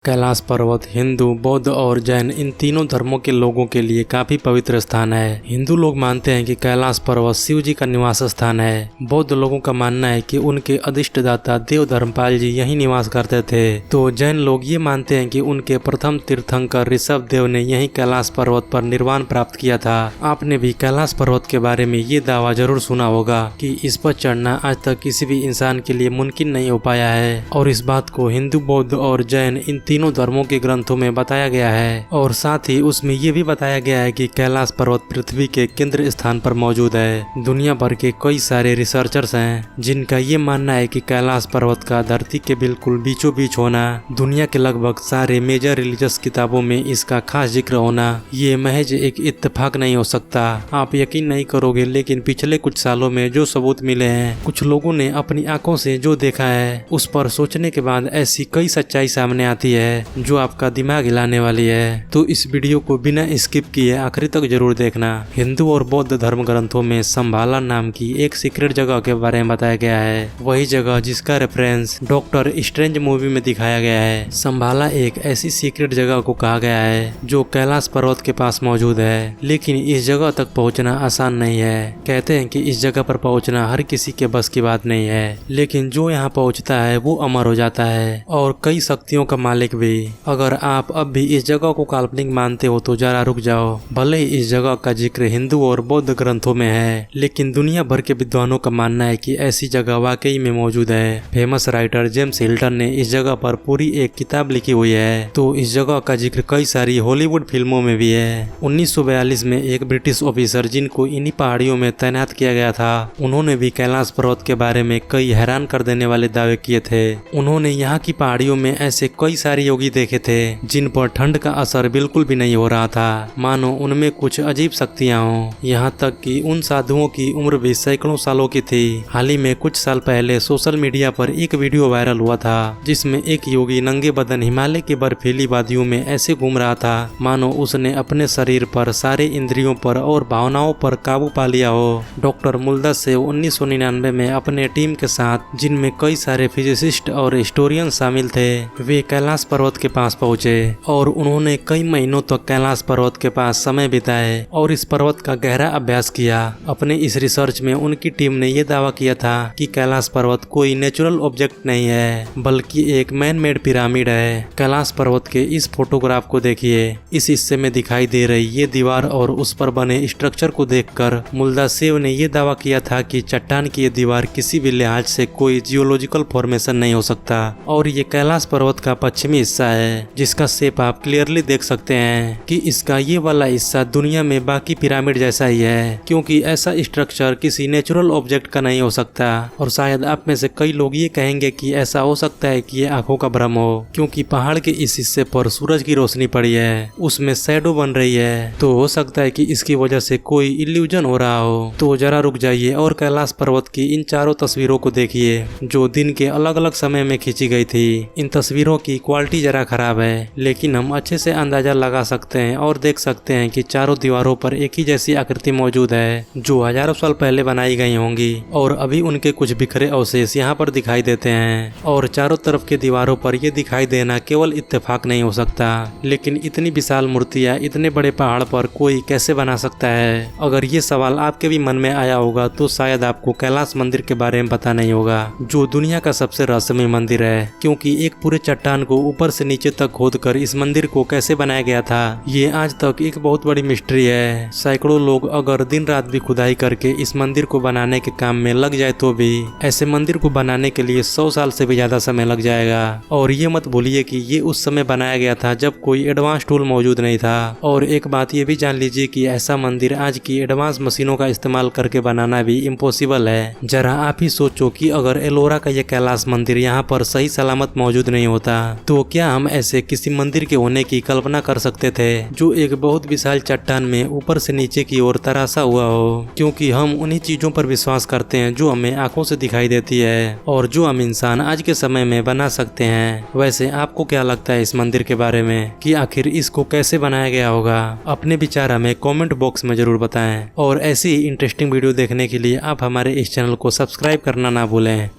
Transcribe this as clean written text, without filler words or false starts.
कैलाश पर्वत हिंदू, बौद्ध और जैन इन तीनों धर्मों के लोगों के लिए काफी पवित्र स्थान है। हिंदू लोग मानते हैं कि कैलाश पर्वत शिव जी का निवास स्थान है। बौद्ध लोगों का मानना है कि उनके अधिष्ठदाता देव धर्मपाल जी यहीं निवास करते थे। तो जैन लोग ये मानते हैं कि उनके प्रथम तीर्थंकर ऋषभ देव ने यहीं कैलाश पर्वत पर निर्वाण प्राप्त किया था। आपने भी कैलाश पर्वत के बारे में ये दावा जरूर सुना होगा कि इस पर चढ़ना आज तक किसी भी इंसान के लिए मुमकिन नहीं हो पाया है, और इस बात को हिंदू, बौद्ध और जैन इन तीनों धर्मों के ग्रंथों में बताया गया है। और साथ ही उसमें ये भी बताया गया है कि कैलाश पर्वत पृथ्वी के केंद्र स्थान पर मौजूद है। दुनिया भर के कई सारे रिसर्चर्स हैं जिनका ये मानना है कि कैलाश पर्वत का धरती के बिल्कुल बीचों बीच होना, दुनिया के लगभग सारे मेजर रिलीजियस किताबों में इसका खास जिक्र होना, ये महज एक इत्तेफाक नहीं हो सकता। आप यकीन नहीं करोगे, लेकिन पिछले कुछ सालों में जो सबूत मिले हैं, कुछ लोगों ने अपनी आंखों से जो देखा है, उस पर सोचने के बाद ऐसी कई सच्चाई सामने आती है जो आपका दिमाग हिलाने वाली है। तो इस वीडियो को बिना स्किप किए आखिरी तक जरूर देखना। हिंदू और बौद्ध धर्म ग्रंथों में संभाला नाम की एक सीक्रेट जगह के बारे में बताया गया है, वही जगह जिसका रेफरेंस डॉक्टर स्ट्रेंज मूवी में दिखाया गया है। संभाला एक ऐसी सीक्रेट जगह को कहा गया है जो कैलाश पर्वत के पास मौजूद है, लेकिन इस जगह तक पहुंचना आसान नहीं है। कहते हैं कि इस जगह पर पहुंचना हर किसी के बस की बात नहीं है, लेकिन जो यहाँ पहुंचता है वो अमर हो जाता है और कई शक्तियों का मालिक भी। अगर आप अब भी इस जगह को काल्पनिक मानते हो तो जरा रुक जाओ। भले ही इस जगह का जिक्र हिंदू और बौद्ध ग्रंथों में है, लेकिन दुनिया भर के विद्वानों का मानना है कि ऐसी जगह वाकई में मौजूद है। फेमस राइटर जेम्स हिल्टन ने इस जगह पर पूरी एक किताब लिखी हुई है। तो इस जगह का जिक्र कई सारी हॉलीवुड फिल्मों में भी है। 1942 में एक ब्रिटिश ऑफिसर जिनको इन्हीं पहाड़ियों में तैनात किया गया था, उन्होंने भी कैलाश पर्वत के बारे में कई हैरान कर देने वाले दावे किए थे। उन्होंने यहाँ की पहाड़ियों में ऐसे कई सारे योगी देखे थे जिन पर ठंड का असर बिल्कुल भी नहीं हो रहा था, मानो उनमें कुछ अजीब शक्तियां हों। यहाँ तक कि उन साधुओं की उम्र भी सैकड़ों सालों की थी। हाल ही में कुछ साल पहले सोशल मीडिया पर एक वीडियो वायरल हुआ था जिसमें एक योगी नंगे बदन हिमालय की बर्फीली वादियों में ऐसे घूम रहा था मानो उसने अपने शरीर पर, सारे इंद्रियों पर और भावनाओं पर काबू पा लिया हो। डॉक्टर मुल्दासेव 1999 में अपने टीम के साथ, जिनमें कई सारे फिजिसिस्ट और हिस्टोरियन शामिल थे, वे कैलाश पर्वत के पास पहुंचे और उन्होंने कई महीनों तक कैलाश पर्वत के पास समय बिताए और इस पर्वत का गहरा अभ्यास किया। अपने इस रिसर्च में उनकी टीम ने यह दावा किया था कि कैलाश पर्वत कोई नेचुरल ऑब्जेक्ट नहीं है, बल्कि एक मैन मेड पिरामिड है। कैलाश पर्वत के इस फोटोग्राफ को देखिए। इस हिस्से में दिखाई दे रही ये दीवार और उस पर बने स्ट्रक्चर को देखकर मुल्दासेव ने यह दावा किया था कि चट्टान की ये दीवार किसी भी लिहाज से कोई जियोलॉजिकल फॉर्मेशन नहीं हो सकता, और ये कैलाश पर्वत का पश्चिमी हिस्सा है जिसका शेप आप क्लियरली देख सकते हैं कि इसका ये वाला हिस्सा दुनिया में बाकी पिरामिड जैसा ही है, क्योंकि ऐसा स्ट्रक्चर किसी नेचुरल ऑब्जेक्ट का नहीं हो सकता। और शायद आप में से कई लोग ये कहेंगे कि ऐसा हो सकता है कि ये आंखों का भ्रम हो, क्योंकि पहाड़ के इस हिस्से पर सूरज की रोशनी पड़ी है, उसमें शैडो बन रही है, तो हो सकता है कि इसकी वजह से कोई इल्यूजन हो रहा हो। तो जरा रुक जाइए और कैलाश पर्वत की इन चारों तस्वीरों को देखिए जो दिन के अलग अलग समय में खींची गई थी। इन तस्वीरों की क्वालिटी जरा खराब है, लेकिन हम अच्छे से अंदाजा लगा सकते हैं और देख सकते हैं कि चारों दीवारों पर एक ही जैसी आकृति मौजूद है जो हजारों साल पहले बनाई गई होंगी, और अभी उनके कुछ बिखरे अवशेष यहाँ पर दिखाई देते हैं। और चारों तरफ के दीवारों पर यह दिखाई देना केवल इत्तेफाक नहीं हो सकता, लेकिन इतनी विशाल मूर्तियाँ इतने बड़े पहाड़ पर कोई कैसे बना सकता है? अगर ये सवाल आपके भी मन में आया होगा तो शायद आपको कैलाश मंदिर के बारे में पता नहीं होगा, जो दुनिया का सबसे रहस्यमय मंदिर है, क्योंकि एक पूरे चट्टान को ऊपर से नीचे तक खोदकर इस मंदिर को कैसे बनाया गया था, ये आज तक एक बहुत बड़ी मिस्ट्री है। सैकड़ों लोग अगर दिन रात भी खुदाई करके इस मंदिर को बनाने के काम में लग जाए तो भी ऐसे मंदिर को बनाने के लिए 100 साल से भी ज्यादा समय लग जाएगा। और ये मत भूलिए कि ये उस समय बनाया गया था जब कोई एडवांस टूल मौजूद नहीं था। और एक बात ये भी जान लीजिए कि ऐसा मंदिर आज की एडवांस मशीनों का इस्तेमाल करके बनाना भी इम्पॉसिबल है। जरा आप ही सोचो कि अगर एलोरा का यह कैलाश मंदिर यहाँ पर सही सलामत मौजूद नहीं होता तो क्या हम ऐसे किसी मंदिर के होने की कल्पना कर सकते थे जो एक बहुत विशाल चट्टान में ऊपर से नीचे की ओर तराशा हुआ हो? क्योंकि हम उन्हीं चीजों पर विश्वास करते हैं जो हमें आंखों से दिखाई देती है और जो हम इंसान आज के समय में बना सकते हैं। वैसे आपको क्या लगता है इस मंदिर के बारे में कि आखिर इसको कैसे बनाया गया होगा? अपने विचार हमें कमेंट बॉक्स में जरूर बताएं, और ऐसी ही इंटरेस्टिंग वीडियो देखने के लिए आप हमारे इस चैनल को सब्सक्राइब करना ना भूलें।